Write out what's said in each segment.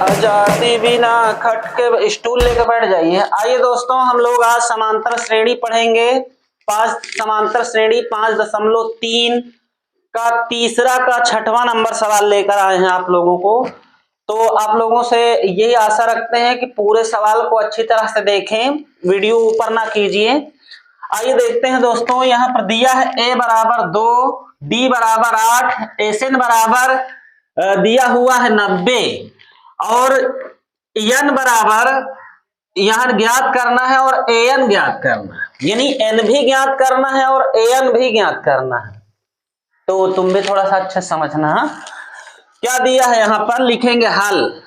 आजादी बिना खट के स्टूल लेकर बैठ जाइए। आइए दोस्तों, हम लोग आज समांतर श्रेणी पढ़ेंगे। समांतर श्रेणी 5.3 का तीसरा का छठवां नंबर सवाल लेकर आए हैं आप लोगों को। तो आप लोगों से यही आशा रखते हैं कि पूरे सवाल को अच्छी तरह से देखें, वीडियो ऊपर ना कीजिए। आइए देखते हैं दोस्तों, यहाँ पर दिया है a बराबर 2, d बराबर 8, SN बराबर दिया हुआ है 90 और n बराबर यहाँ ज्ञात करना है और an ज्ञात करना है, यानी n भी ज्ञात करना है और an भी ज्ञात करना है। तो तुम भी थोड़ा सा अच्छा समझना। क्या दिया है यहाँ पर, लिखेंगे हल।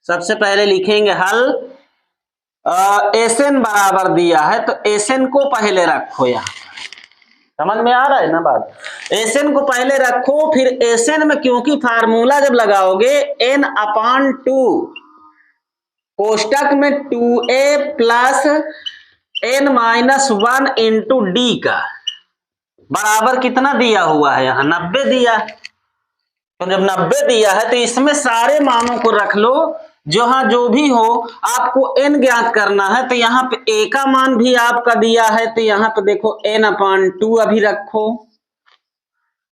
सबसे पहले लिखेंगे हल। SN बराबर दिया है तो SN को पहले रखो। यहाँ समझ में आ रहा है ना बात। SN को पहले रखो, फिर SN में क्योंकि फार्मूला जब लगाओगे n/2 कोष्टक में 2a plus n-1 into d का बराबर कितना दिया हुआ है, यहाँ 90 दिया। तो जब 90 दिया है तो इसमें सारे मानों को रख लो, जहां जो भी हो आपको n ज्ञात करना है। तो यहाँ पे a का मान भी आपका दिया है, तो यहाँ पे देखो n/2 अभी रखो।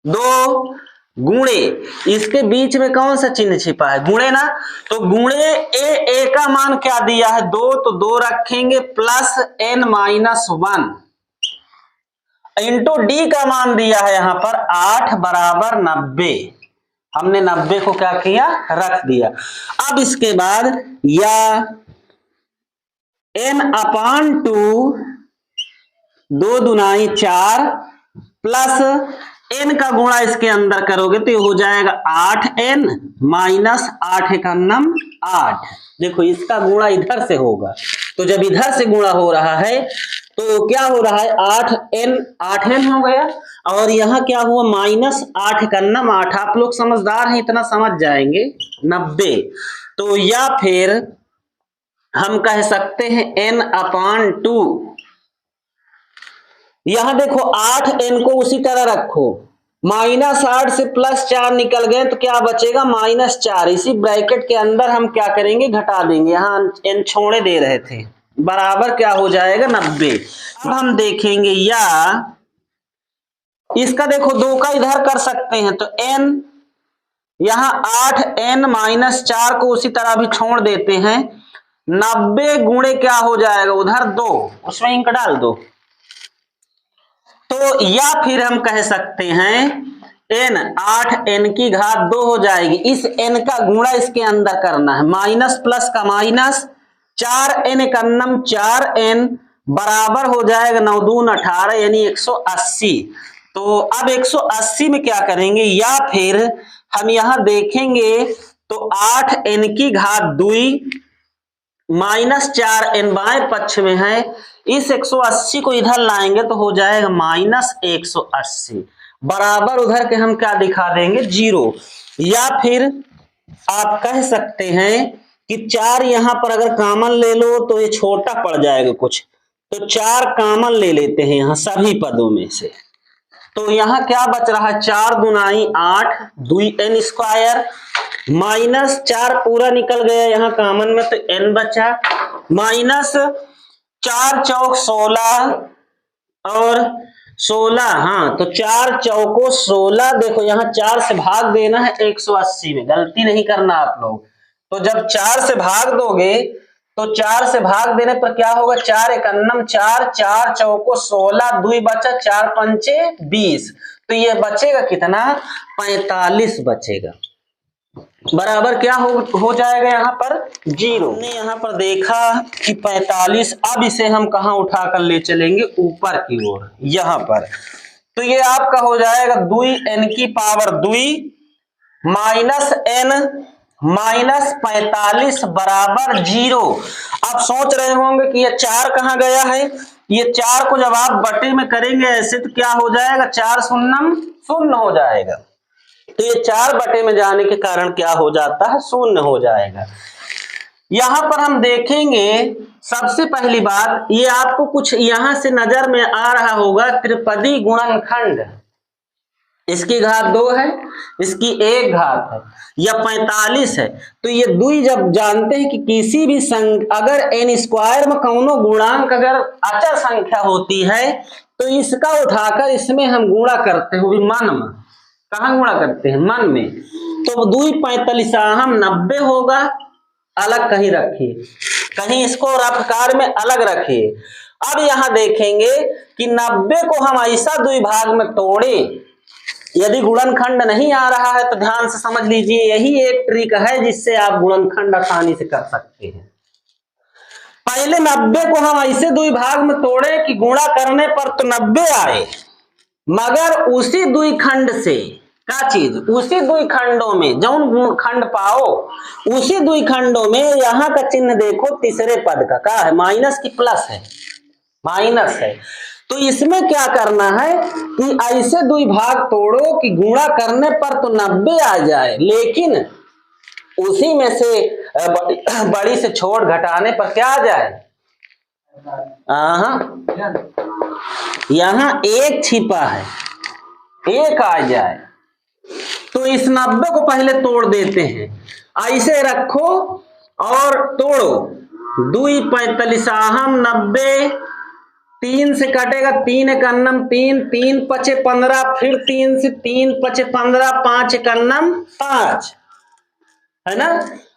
2 गुणे, इसके बीच में कौन सा चिन्ह छिपा है, गुणे ना, तो गुणे a का मान क्या दिया है 2, तो 2 रखेंगे प्लस n-1 इंटू d का मान दिया है यहाँ पर 8 बराबर 90। हमने 90 को क्या किया, रख दिया। अब इसके बाद या n/2 2 दूनाई 4 प्लस n का गुणा इसके अंदर करोगे तो ये हो जाएगा 8n माइनस 8 का नम 8। देखो इसका गुणा इधर से होगा, तो जब इधर से गुणा हो रहा है तो क्या हो रहा है 8n हो गया और यहाँ क्या हुआ -8 का नम 8। आप लोग समझदार हैं, इतना समझ जाएंगे 90। तो या फिर हम कह सकते हैं n/2। यहां देखो 8n को उसी तरह रखो, -8 से +4 निकल गए तो क्या बचेगा -4। इसी ब्रैकेट के अंदर हम क्या करेंगे, घटा देंगे, यहाँ n छोड़े दे रहे थे, बराबर क्या हो जाएगा 90। अब हम देखेंगे या इसका देखो 2 का इधर कर सकते हैं तो n, यहाँ 8n-4 को उसी तरह भी छोड़ देते हैं। 90 गुणे क्या हो जाएगा उधर 2, उसमें इंक डाल दो। तो या फिर हम कह सकते हैं n 8n की घात 2 हो जाएगी। इस n का गुणा इसके अंदर करना है, माइनस प्लस का माइनस, 4n का नम 4n बराबर हो जाएगा 9 दून 18 यानी 180। तो अब 180 में क्या करेंगे, या फिर हम यहां देखेंगे तो 8n की घात 2 माइनस 4n बाएं पक्ष में है, इस 180 को इधर लाएंगे तो हो जाएगा -180 बराबर उधर के हम क्या दिखा देंगे 0। या फिर आप कह सकते हैं कि 4 यहां पर अगर कॉमन ले लो तो ये छोटा पड़ जाएगा कुछ, तो 4 कॉमन ले लेते हैं यहां सभी पदों में से। तो यहां क्या बच रहा है 4 दूनाई 8 2n² माइनस 4 पूरा निकल गया यहाँ कॉमन में तो n बचा, माइनस 4 चौक 16 और 16, हाँ तो 4 चौको 16। देखो यहाँ 4 से भाग देना है 180 में, गलती नहीं करना आप लोग। तो जब 4 से भाग दोगे तो 4 से भाग देने पर क्या होगा, 4 एकन्नम 4, 4 चौको 16, 2 बचा, 4 पंचे 20, तो ये बचेगा कितना 45 बचेगा, बराबर क्या हो जाएगा यहाँ पर 0। हमने यहाँ पर देखा कि 45। अब इसे हम कहाँ उठाकर ले चलेंगे, ऊपर की ओर यहाँ पर। तो ये आपका हो जाएगा 2n की पावर 2 माइनस n माइनस 45 बराबर 0। आप सोच रहे होंगे कि ये 4 कहाँ गया है, ये 4 को जब आप बटे में करेंगे ऐसे तो क्या हो जाएगा 4 शून्यम 0 हो जाएगा। तो ये 4 बटे में जाने के कारण क्या हो जाता है 0 हो जाएगा। यहां पर हम देखेंगे सबसे पहली बात, ये आपको कुछ यहां से नजर में आ रहा होगा त्रिपदी गुणनखंड। इसकी घात 2 है, इसकी 1 घात है, या 45 है। तो ये दुई जब जानते हैं कि किसी भी अगर n स्क्वायर में कौनो गुणांक अगर अचर संख्या होती है तो इसका उठाकर इसमें हम गुणा करते हैं, वो भी मन में। कहाँ गुणा करते हैं? मन में। तो 2 45 हम 90 होगा, अलग कहीं रखिए, कहीं इसको रफकार में अलग रखिए। अब यहां देखेंगे कि 90 को हम ऐसा द्विभाग में तोड़े, यदि गुणनखंड नहीं आ रहा है तो ध्यान से समझ लीजिए, यही एक ट्रिक है जिससे आप गुणनखंड आसानी से कर सकते हैं। पहले 90 को हम ऐसे द्विभाग में तोड़े कि गुणा करने पर तो 90 आए, मगर उसी द्विखंड से क्या चीज, उसी द्विखंडों में जो खंड पाओ उसी द्विखंडों में यहां का चिन्ह देखो, तीसरे पद का क्या है? माइनस की प्लस है? माइनस है। तो इसमें क्या करना है कि ऐसे द्विभाग तोड़ो कि गुणा करने पर तो 90 आ जाए, लेकिन उसी में से बड़ी से छोड़ घटाने पर क्या आ जाए? यहां 1 छिपा है, 1 आ जाए। तो इस 90 को पहले तोड़ देते हैं, ऐसे रखो और तोड़ो। 2 45 90, 3 से कटेगा, 3 एक अन्नम 3, 3 पचे 15, फिर 3 से 3 पचे 15, 5 एक अन्नम 5, है ना?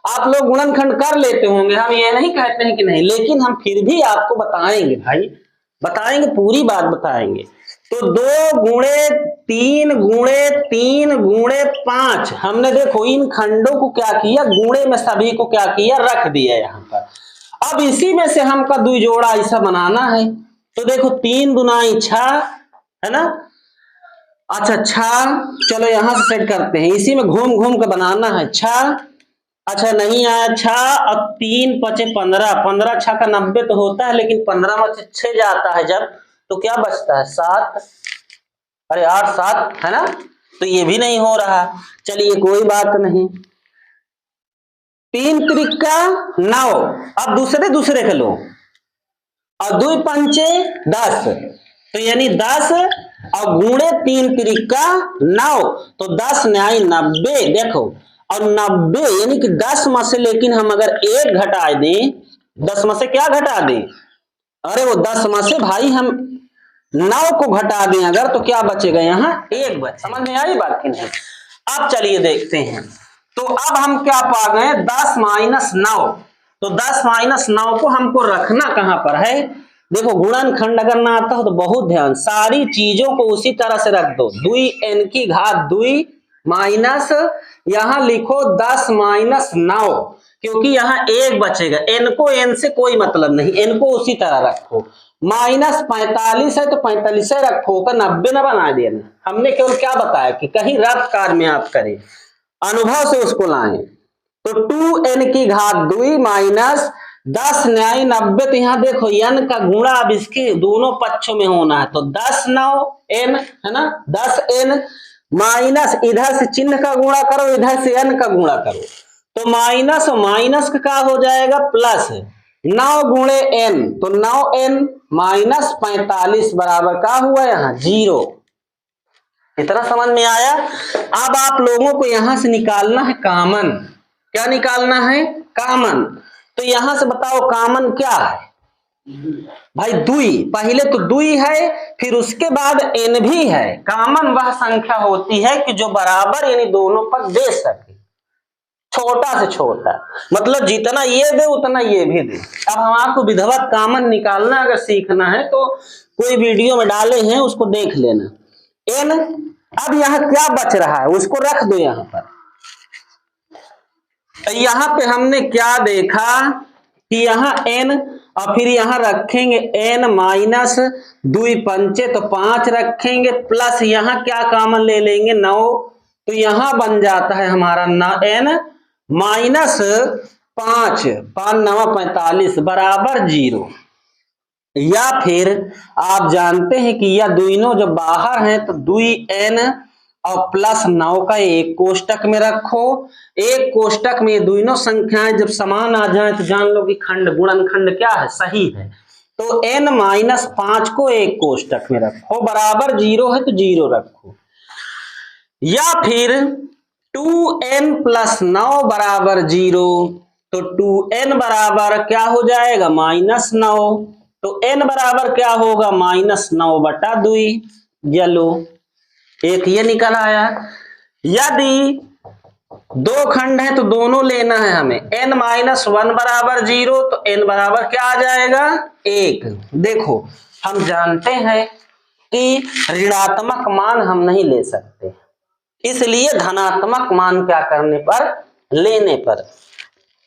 आप लोग गुणनखंड कर लेते होंगे, हम ये नहीं कहते हैं कि नहीं, लेकिन हम फिर भी आपको बताएंगे भाई, बताएंगे, पूरी बात बताएंगे। तो 2 गुणे 3 गुणे 3 गुणे 5, हमने देखो इन खंडों को क्या किया, गुणे में सभी को क्या किया, रख दिया यहां पर। अब इसी में से हमका 2 जोड़ा ऐसा बनाना है। तो देखो 3 दुनाई 6, है ना? अच्छा 6, चलो यहां से सेट करते हैं, इसी में घूम घूम के बनाना है 6। अच्छा नहीं आया 6, अब 3 पचे 15, 15 6 का 90 तो होता है, लेकिन 15 में से 6 जाता है जब, तो क्या बचता है? 7। अरे 8 7, है ना? तो ये भी नहीं हो रहा, चलिए कोई बात नहीं। 3 त्रिका 9, अब दूसरे के लो, और 2 पंचे 10, तो यानी 10 और गुणे 3 त्रिका 9, तो 10 न्याय 90। देखो, और 90 यानी कि 10 में से, लेकिन हम अगर 1 घटा दें, 10 में से क्या घटा दें? अरे वो 10 में से भाई हम 9 को घटा दें अगर, तो क्या बचेगा? यहाँ 1 बचे। समझ में आई बात कि नहीं? अब चलिए देखते हैं। तो अब हम क्या पा गए? 10 माइनस 9। तो 10 माइनस 9 को हमको रखना कहां पर है? देखो गुणनखंड अगर ना आता हो तो बहुत ध्यान, सारी चीजों को उसी तरह से रख दो। 2n की घात 2 माइनस, यहां लिखो 10 माइनस 9, क्योंकि यहां 1 बचेगा, n को n से कोई मतलब नहीं, n को उसी तरह रखो। माइनस 45 है तो 45 रखो, का 90 न बना देना। हमने केवल क्या बताया कि कहीं रफ कार में आप करें, अनुभव से उसको लाएं। तो 2n की घात 2 माइनस 10 न्याय 90, तो यहां देखो n का गुणा अब इसके दोनों पक्षों में होना है, तो 10 9 n, है ना? 10n माइनस, इधर से चिन्ह का गुणा करो, इधर से n का गुणा करो, तो माइनस माइनस का क्या हो जाएगा? प्लस। 9 गुणे n, तो 9n माइनस 45 बराबर क्या हुआ? यहाँ 0। इतना समझ में आया? अब आप लोगों को यहां से निकालना है कामन। क्या निकालना है? कामन। तो यहां से बताओ कामन क्या है भाई? 2, पहले तो 2 है, फिर उसके बाद n भी है। कामन वह संख्या होती है कि जो बराबर यानी दोनों पर दे सके, छोटा से छोटा, मतलब जितना ये दे उतना ये भी दे। अब हम आपको विधिवत कामन निकालना अगर सीखना है तो कोई वीडियो में डाले हैं, उसको देख लेना। n, अब यहां क्या बच रहा है उसको रख दो यहां पर। यहां पे हमने क्या देखा कि यहाँ n, और फिर यहां रखेंगे n माइनस 2 पंचे, तो 5 रखेंगे, प्लस यहां क्या कॉमन ले लेंगे? 9, तो यहां बन जाता है हमारा n माइनस 5, 5 9 45 बराबर 0। या फिर आप जानते हैं कि यह दोनों जब बाहर हैं तो 2n और प्लस 9 का एक कोष्टक में रखो। एक कोष्टक में ये दोनों संख्याएं जब समान आ जाए तो जान लो कि खंड, गुणनखंड क्या है? सही है। तो n माइनस 5 को एक कोष्टक में रखो, बराबर 0 है तो 0 रखो। या फिर 2n प्लस 9 बराबर 0, तो 2n बराबर क्या हो जाएगा -9, तो n बराबर क्या होगा -9/2। चलो एक ये निकल आया। यदि दो खंड है तो दोनों लेना है हमें, n-1 बराबर 0, तो n बराबर क्या आ जाएगा 1। देखो हम जानते हैं कि ऋणात्मक मान हम नहीं ले सकते, इसलिए धनात्मक मान क्या करने पर, लेने पर।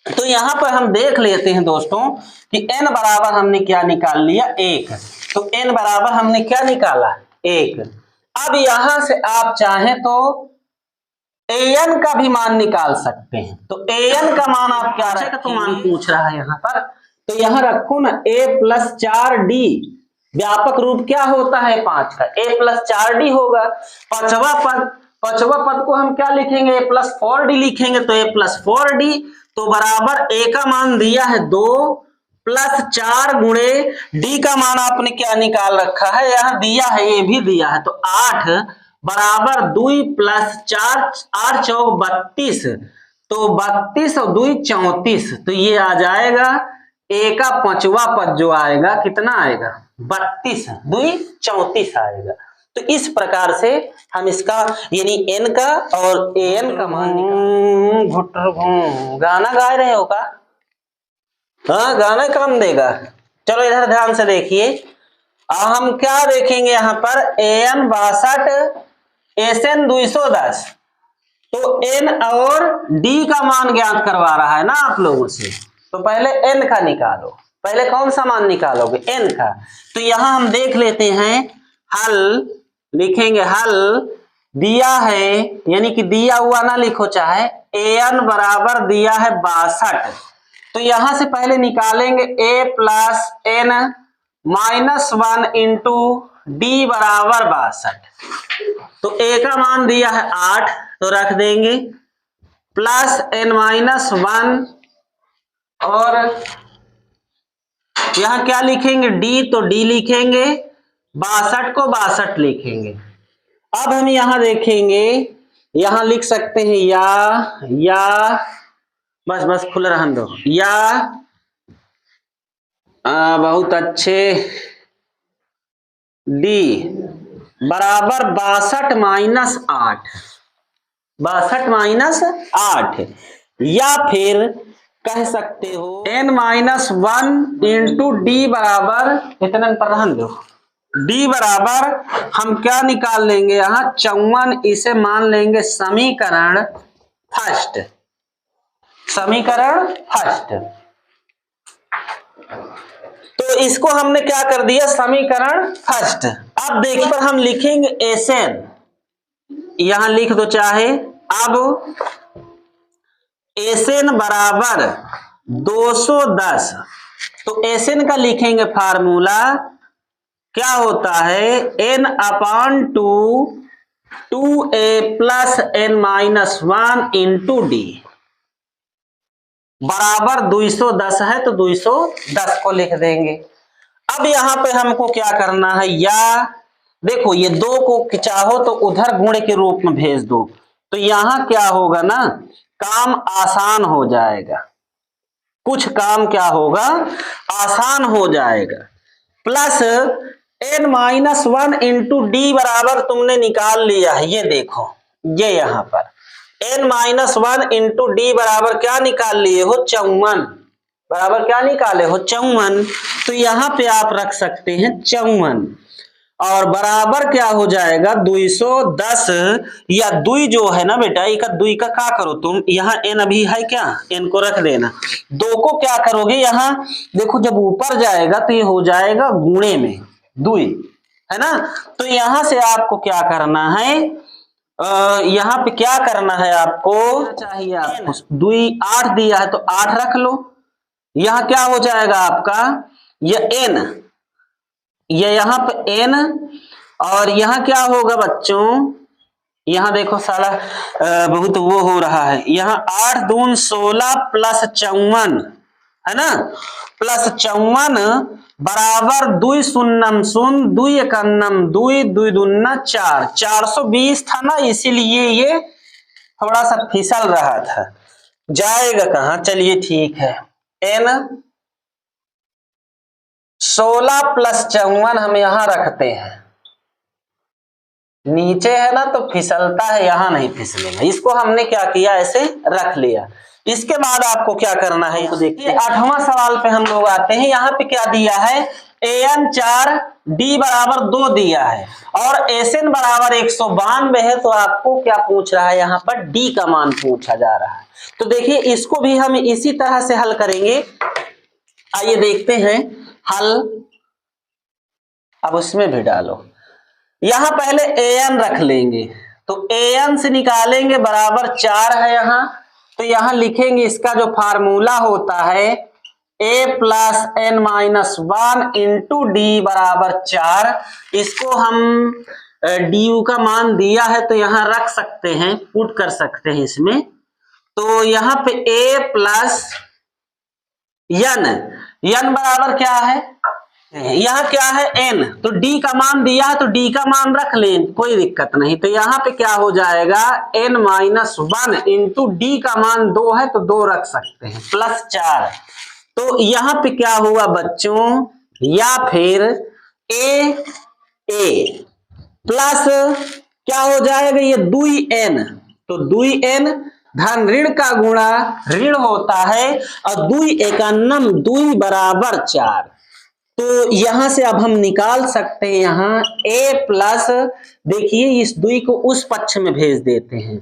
तो यहां पर हम देख लेते हैं दोस्तों कि n बराबर हमने क्या निकाल लिया 1, तो n बराबर हमने क्या निकाला 1। अब यहां से आप चाहें तो an का भी मान निकाल सकते हैं, तो an का मान आप क्या रखेंगे, तो मान पूछ रहा है यहाँ पर, तो यहां रखो ना a+4d, व्यापक रूप क्या होता है 5 का, a+4d होगा। पांचवा पद को हम क्या लिखेंगे a+4d लिखेंगे, तो a+4d, तो बराबर a का मान दिया है 2 प्लस 4 गुणे d का मान आपने क्या निकाल रखा है, यहां दिया है, ये भी दिया है, तो 8 बराबर 2 प्लस 4, 8 चौक 32, तो 32 और 2 34, तो ये आ जाएगा a का पांचवा पद जो आएगा कितना आएगा 32, 2 34 आएगा। तो इस प्रकार से हम इसका यानी n का और an का मान निकाल। गाना गा रहे हो का? हाँ गाना काम देगा। चलो इधर ध्यान से देखिए, हम क्या देखेंगे यहाँ पर an 62, SN 210, तो n और d का मान ज्ञात करवा रहा है ना आप लोगों से, तो पहले n का निकालो। पहले कौन सा मान निकालोगे n का, तो यहां हम देख लेते हैं, हल लिखेंगे, हल दिया है यानी कि दिया हुआ ना लिखो, चाहे an बराबर दिया है 62, तो यहां से पहले निकालेंगे a plus n -1 into D बराबर 62, तो a का मान दिया है 8, तो रख देंगे, प्लस n-1, और यहां क्या लिखेंगे d, तो d लिखेंगे, 62 को 62 लिखेंगे। अब हम यहां देखेंगे, यहां लिख सकते हैं या बस खुला रहने दो, या बहुत अच्छे, d बराबर 62 - 8, 62 - 8, या फिर कह सकते हो n-1 इंटू डी बराबर कितने पर रहने दो, d बराबर हम क्या निकाल लेंगे यहाँ 54, इसे मान लेंगे समीकरण फर्स्ट, समीकरण फर्स्ट। तो इसको हमने क्या कर दिया समीकरण फर्स्ट। अब देखिए पर हम लिखेंगे SN, यहां लिख दो चाहे, अब SN बराबर 210, तो SN का लिखेंगे फार्मूला क्या होता है n/2 2a plus n-1 into D बराबर 210 है, तो 210 को लिख देंगे। अब यहां पे हमको क्या करना है, या देखो ये 2 को चाहो तो उधर गुणे के रूप में भेज दो, तो यहां क्या होगा ना काम आसान हो जाएगा, कुछ काम क्या होगा आसान हो जाएगा। प्लस n-1 इंटू डी बराबर तुमने निकाल लिया है, ये देखो ये यहां पर n-1 इंटू डी बराबर क्या निकाल लिए हो 54, बराबर क्या निकाले हो 54, तो यहां पे आप रख सकते हैं 54, और बराबर क्या हो जाएगा 210, या 2 जो है ना बेटा, एक 2 का क्या करो तुम, यहाँ n अभी है क्या, n को रख देना, 2 को क्या करोगे यहाँ देखो जब ऊपर जाएगा तो ये हो जाएगा गुणे में 2, है ना। तो यहां से आपको क्या करना है, यहाँ पे क्या करना है आपको चाहिए, आपको 2 8 दिया है तो 8 रख लो, यहां क्या हो जाएगा आपका ये n, ये यहाँ पे n, और यहाँ क्या होगा बच्चों, यहाँ देखो साला बहुत वो हो रहा है, यहाँ 8 दून 16 प्लस 54 है ना, प्लस 54 बराबर 2 शून्यम शून्य 2 एकन्नम 2 2 दूना 4, 420 था ना, इसीलिए ये थोड़ा सा फिसल रहा था, जाएगा कहाँ। चलिए ठीक है, n 16 + 54 हम यहां रखते हैं, नीचे है ना तो फिसलता है, यहां नहीं फिसलेगा। इसको हमने क्या किया, ऐसे रख लिया। इसके बाद आपको क्या करना है, तो देखिए 8वां सवाल पे हम लोग आते हैं। यहाँ पे क्या दिया है, an 4 d बराबर 2 दिया है और sn बराबर 192 है। तो आपको क्या पूछ रहा है, यहाँ पर d का मान पूछा जा रहा है। तो देखिए इसको भी हम इसी तरह से हल करेंगे। आइए देखते हैं हल। अब उसमें भी डालो, यहां पहले an रख लेंगे, तो an से निकालेंगे बराबर 4 है यहाँ, तो यहां लिखेंगे इसका जो फार्मूला होता है a + n-1 इंटू डी बराबर 4। इसको हम du का मान दिया है तो यहां रख सकते हैं, पुट कर सकते हैं इसमें। तो यहां पे a + n बराबर क्या है, यहाँ क्या है n, तो d का मान दिया है तो d का मान रख लें, कोई दिक्कत नहीं। तो यहाँ पे क्या हो जाएगा, n-1 इंटू डी का मान 2 है तो 2 रख सकते हैं, +4। तो यहाँ पे क्या हुआ बच्चों, या फिर a प्लस क्या हो जाएगा, ये 2n, तो 2n धन ऋण का गुणा ऋण होता है और 2 एकन्नम 2 बराबर 4। तो यहां से अब हम निकाल सकते हैं, यहाँ a प्लस, देखिए इस 2 को उस पक्ष में भेज देते हैं,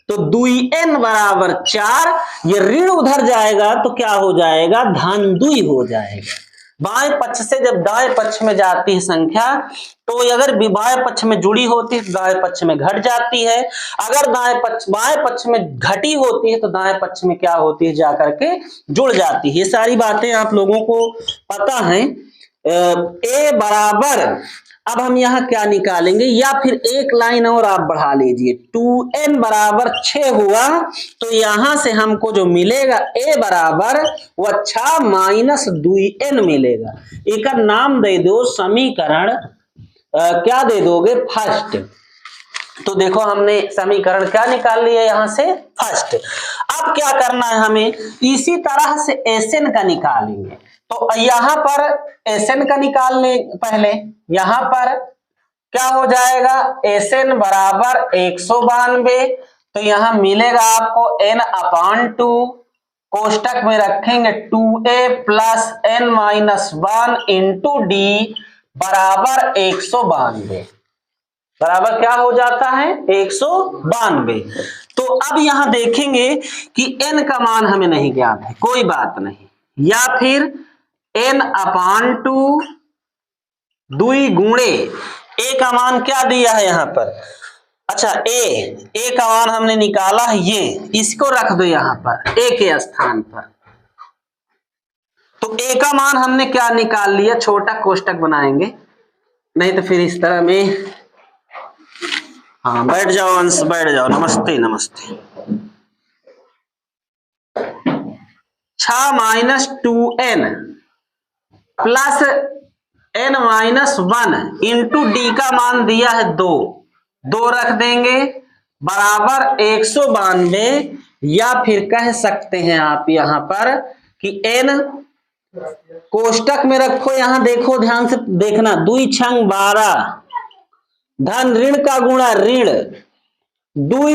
तो 2n बराबर 4, ये ऋण उधर जाएगा तो क्या हो जाएगा, धन 2 हो जाएगा। बाएं पक्ष से जब दाएं पक्ष में जाती है संख्या, तो अगर बाएं पक्ष में जुड़ी होती है तो दाएं पक्ष में घट जाती है, अगर बाएं पक्ष में घटी होती है तो दाएं पक्ष में क्या होती है, जाकर के जुड़ जाती है। ये सारी बातें आप लोगों को पता है। a बराबर, अब हम यहाँ क्या निकालेंगे, या फिर एक लाइन और आप बढ़ा लीजिए, 2n बराबर 6 हुआ, तो यहां से हमको जो मिलेगा a बराबर वो 6 - 2n मिलेगा। एक नाम दे दो समीकरण, क्या दे दोगे, फर्स्ट। तो देखो हमने समीकरण क्या निकाल लिया यहाँ से, फर्स्ट। अब क्या करना है हमें, इसी तरह से sn का निकालेंगे। तो यहाँ पर sn का निकाल ले पहले, यहाँ पर क्या हो जाएगा, sn बराबर 192, तो यहाँ मिलेगा आपको n/2, कोष्टक में रखेंगे 2a + n-1 इंटू डी बराबर 192, बराबर क्या हो जाता है, 192। तो अब यहां देखेंगे कि n का मान हमें नहीं ज्ञात है, कोई बात नहीं, या फिर n/2 2 गुणे a का मान क्या दिया है यहाँ पर, अच्छा a का मान हमने निकाला है, ये इसको रख दो यहाँ पर a के स्थान पर। तो a का मान हमने क्या निकाल लिया, छोटा कोष्टक बनाएंगे, नहीं तो फिर इस तरह में, हाँ बैठ जाओ अंश, बैठ जाओ, नमस्ते नमस्ते। 6 - 2n plus n-1 into D का मान दिया है 2, 2 रख देंगे बराबर 192, या फिर कह सकते हैं आप यहाँ पर कि n कोष्टक में रखो, यहाँ देखो ध्यान से देखना, 2 × 12 धन ऋण का गुणा ऋण 2,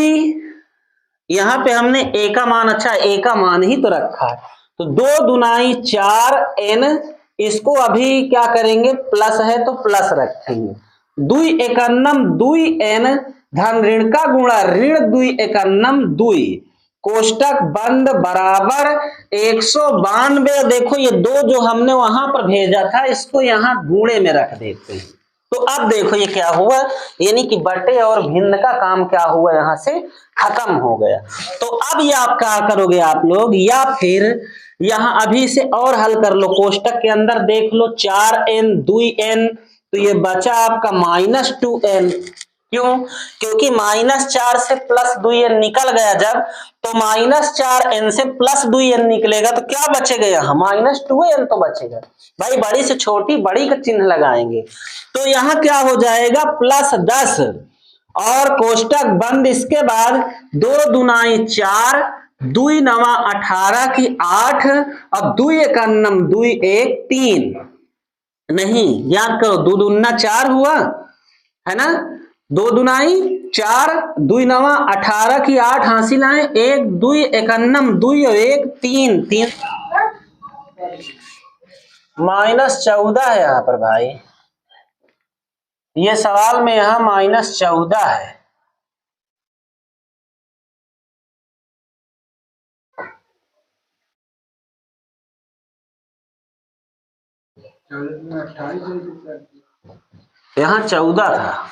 यहाँ पे हमने a का मान, अच्छा a का मान ही तो रखा है, तो 2 दूनाई 4n, इसको अभी क्या करेंगे, प्लस है तो प्लस रखेंगे, 2 एकन्नम 2n धन ऋण का गुणा ऋण 2 एकन्नम 2, कोष्टक बंद बराबर 192। देखो ये 2 जो हमने वहां पर भेजा था, इसको यहाँ गुणे में रख देते हैं। तो अब देखो ये क्या हुआ, यानी कि बटे और भिन्न का काम क्या हुआ, यहां से खत्म हो गया। तो अब ये आप क्या करोगे आप लोग, या फिर यहां अभी से और हल कर लो, कोष्टक के अंदर देख लो 4n 2n, तो ये बचा आपका -2n, क्यों? क्योंकि -4 से +2n निकल गया जब, तो -4n से +2n निकलेगा तो क्या बचेगा यहाँ? -2n तो बचेगा। भाई बड़ी से छोटी बड़ी का चिन्ह लगाएंगे तो यहाँ क्या हो जाएगा? +10 और कोष्टक बंद। इसके बाद 2 दूनाई 4, 2 नवा 18 की 8, अब 2 एकन्नम 2 1 3, नहीं याद करो 2 दूना 4 हुआ है ना, 2 दूनाई 4, 2 नवा 18 की 8 हासिल आए, 1 2 एकन्नम 2 1 3 3 -14 है यहाँ पर भाई, ये सवाल में यहाँ -14 है। यहाँ 14 था।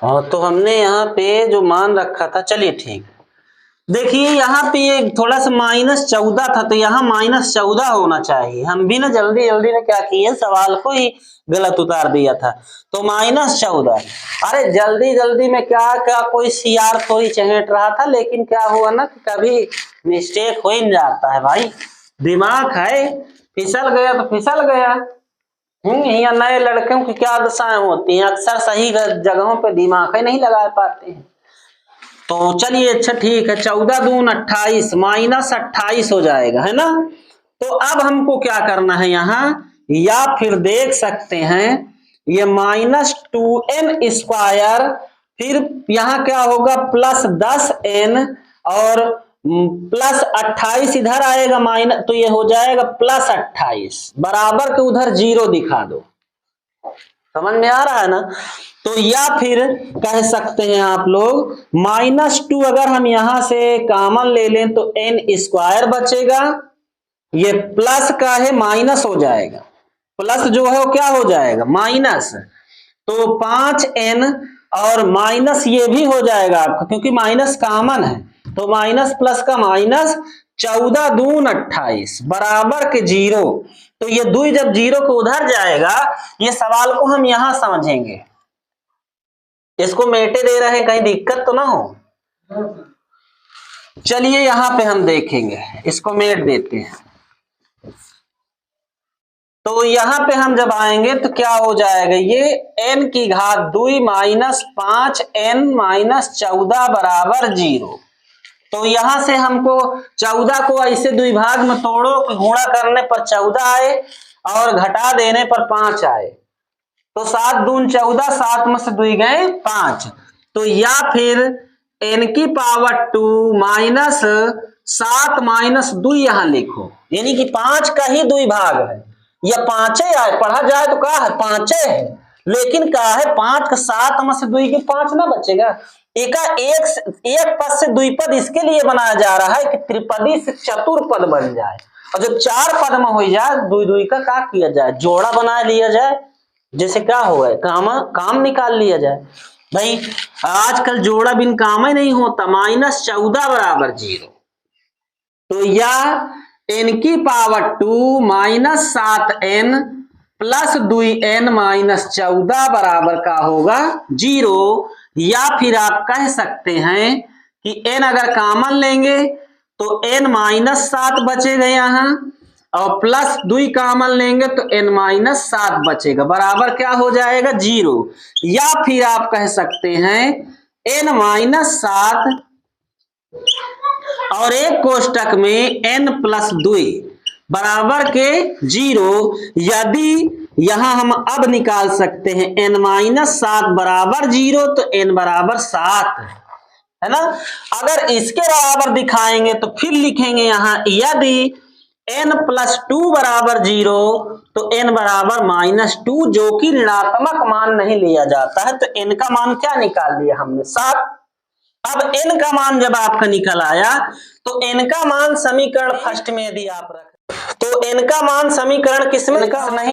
हाँ तो हमने यहाँ पे जो मान रखा था, चलिए ठीक। देखिए यहाँ पे थोड़ा सा -14 था तो यहाँ -14 होना चाहिए। हम भी ना जल्दी जल्दी में क्या किए, सवाल को ही गलत उतार दिया था। तो -14, अरे जल्दी जल्दी में क्या क्या कोई सियार थोड़ी चहेट रहा था, लेकिन क्या हुआ ना कि कभी मिस्टेक हो ही जाता है भाई, दिमाग है, फिसल गया तो फिसल गया। यहाँ नए लड़कों की क्या दशाएं होती हैं, अक्सर सही जगहों पे दिमाग ही नहीं लगा पाते हैं। तो चलिए अच्छा ठीक है, 14 दून 28, -28 हो जाएगा है ना। तो अब हमको क्या करना है यहाँ, या फिर देख सकते हैं ये -2n स्क्वायर, फिर यहाँ क्या होगा +10n और +28 इधर आएगा माइनस, तो ये हो जाएगा +28 बराबर के उधर 0 दिखा दो। समझ में आ रहा है ना। तो या फिर कह सकते हैं आप लोग -2 अगर हम यहां से कॉमन ले लें तो n स्क्वायर बचेगा, ये प्लस का है माइनस हो जाएगा, प्लस जो है वो क्या हो जाएगा माइनस, तो 5n और माइनस ये भी हो जाएगा आपका क्योंकि माइनस कॉमन है, तो माइनस प्लस का माइनस, 14 दून 28 बराबर के 0। तो ये 2 जब 0 को उधर जाएगा, ये सवाल को हम यहां समझेंगे, इसको मेटे दे रहे हैं कहीं दिक्कत तो ना हो। चलिए यहां पे हम देखेंगे, इसको मेट देते हैं। तो यहां पे हम जब आएंगे तो क्या हो जाएगा, ये n की घात 2 -5n - 14 बराबर 0। तो यहां से हमको 14 को ऐसे द्विभाग में तोड़ो कि गुणा करने पर 14 आए और घटा देने पर 5 आए, तो 7 दून 14, 7 में से 2 गए 5। तो या फिर n की पावर 2 -7 - 2 यहां लिखो, यानी कि 5 का ही द्विभाग है, या 5 आए पढ़ा जाए तो क्या है 5 है, लेकिन क्या है 5 का 7 में से 2 की 5 ना बचेगा। एक पद से द्विपद इसके लिए बनाया जा रहा है कि त्रिपदी से चतुर्पद बन जाए, और जब 4 पद में हो जाए 2 2 का क्या किया जाए, जोड़ा बना लिया जाए, जैसे क्या हो गए काम निकाल लिया जाए। भाई आजकल जोड़ा बिन काम ही नहीं होता, -14 बराबर 0। तो या n की पावर 2 -7n + 2n - 14 बराबर का होगा 0। या फिर आप कह सकते हैं कि n अगर कॉमन लेंगे तो n -7 बचेगा यहाँ, और +2 कॉमन लेंगे तो n -7 बचेगा, बराबर क्या हो जाएगा 0। या फिर आप कह सकते हैं n -7 और एक कोष्टक में n + 2 बराबर के 0। यदि यहां हम अब निकाल सकते हैं n -7 बराबर 0 तो n बराबर 7 है ना। अगर इसके बराबर दिखाएंगे तो फिर लिखेंगे यहां यदि n + 2 बराबर 0 तो n बराबर -2, जो कि ऋणात्मक मान नहीं लिया जाता है। तो n का मान क्या निकाल लिया हमने 7। अब n का मान जब आपका निकल आया तो n का मान समीकरण फर्स्ट में यदि आप रखें तो n का मान समीकरण किसमें का नहीं